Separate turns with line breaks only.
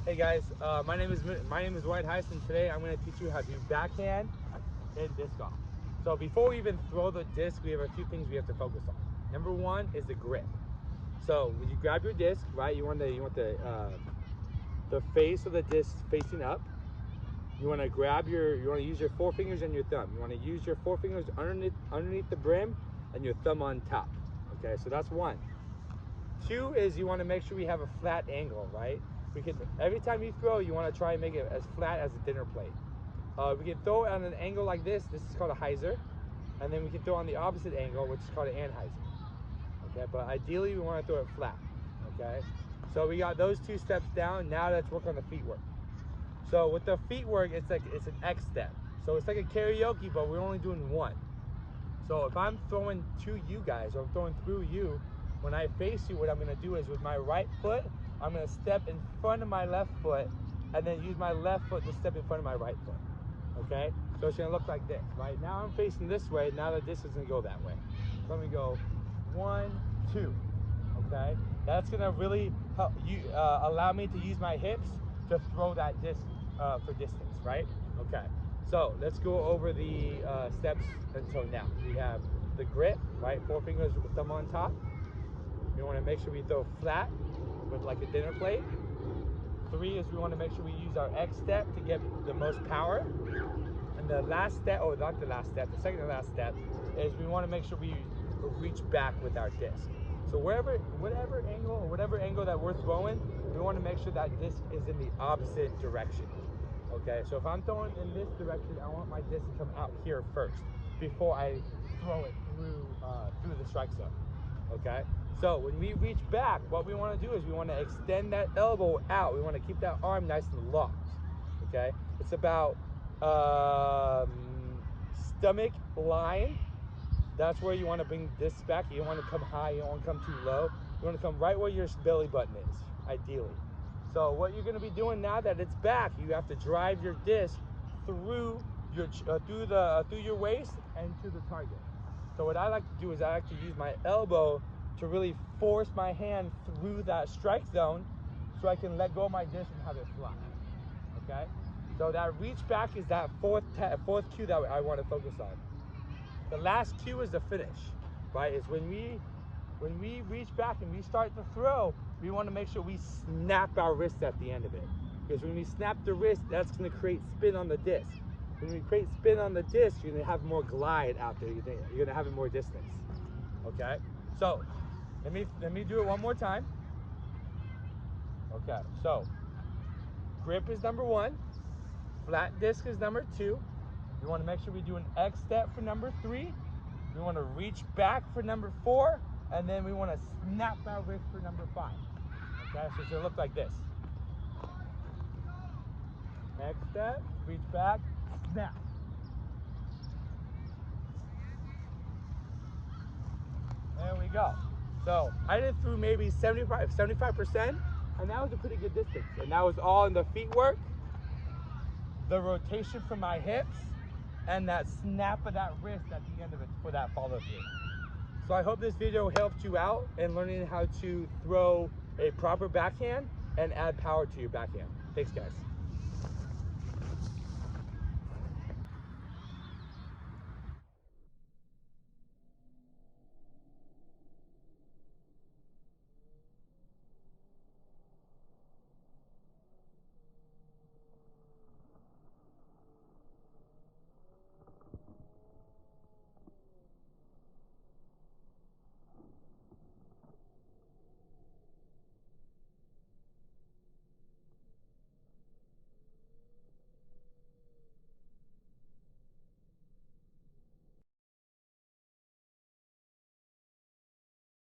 Hey guys, my name is White Heist, and today I'm going to teach you how to do backhand and disc golf. So before we even throw the disc, we have a few things we have to focus on. Number one is the grip. So when you grab your disc, right, you want the face of the disc facing up. You want to use your four fingers and your thumb. You want to use your four fingers underneath the brim and your thumb on top. Okay, so that's one. Two is you want to make sure we have a flat angle, right? Every time you throw, you want to try and make it as flat as a dinner plate. We can throw it on an angle like this. This is called a hyzer. And then we can throw on the opposite angle, which is called an anhyzer. Okay, but ideally we want to throw it flat. Okay, so we got those two steps down. Now let's work on the feet work. So with the feet work, it's an X step. So it's like a karaoke, but we're only doing one. So if I'm throwing to you guys, or I'm throwing through you, when I face you, what I'm gonna do is with my right foot, I'm gonna step in front of my left foot and then use my left foot to step in front of my right foot, okay? So it's gonna look like this, right? Now I'm facing this way, now the disc is gonna go that way. So let me go 1, 2, okay? That's gonna really help you, allow me to use my hips to throw that disc for distance, right? Okay, so let's go over the steps until now. We have the grip, right? Four fingers with thumb on top. We want to make sure we throw flat with like a dinner plate. 3 is we want to make sure we use our X step to get the most power. And the last step, or not the last step, the second to last step is we want to make sure we reach back with our disc. So whatever angle that we're throwing, we want to make sure that disc is in the opposite direction. Okay, so if I'm throwing in this direction, I want my disc to come out here first before I throw it through the strike zone. Okay, so when we reach back, what we want to do is we want to extend that elbow out. We want to keep that arm nice and locked. Okay, it's about stomach line. That's where you want to bring this back. You don't want to come high, you don't want to come too low. You want to come right where your belly button is, ideally. So what you're going to be doing now that it's back, you have to drive your disc through your waist and to the target. So what I like to do is I like to use my elbow to really force my hand through that strike zone so I can let go of my disc and have it fly. Okay? So that reach back is that fourth cue that I want to focus on. The last cue is the finish, right? Is when we reach back and we start to throw, we want to make sure we snap our wrist at the end of it. Because when we snap the wrist, that's going to create spin on the disc. When we create spin on the disc, you're going to have more glide out there. You're going to have more distance. Okay? So, let me do it one more time. Okay, so grip is number 1. Flat disc is number 2. We want to make sure we do an X step for number 3. We want to reach back for number 4. And then we want to snap our wrist for number 5. Okay, so it's going to look like this. X step, reach back, snap. There we go. So I did through maybe 75%, and that was a pretty good distance. And that was all in the feet work, the rotation from my hips, and that snap of that wrist at the end of it for that follow through. So I hope this video helped you out in learning how to throw a proper backhand and add power to your backhand. Thanks, guys.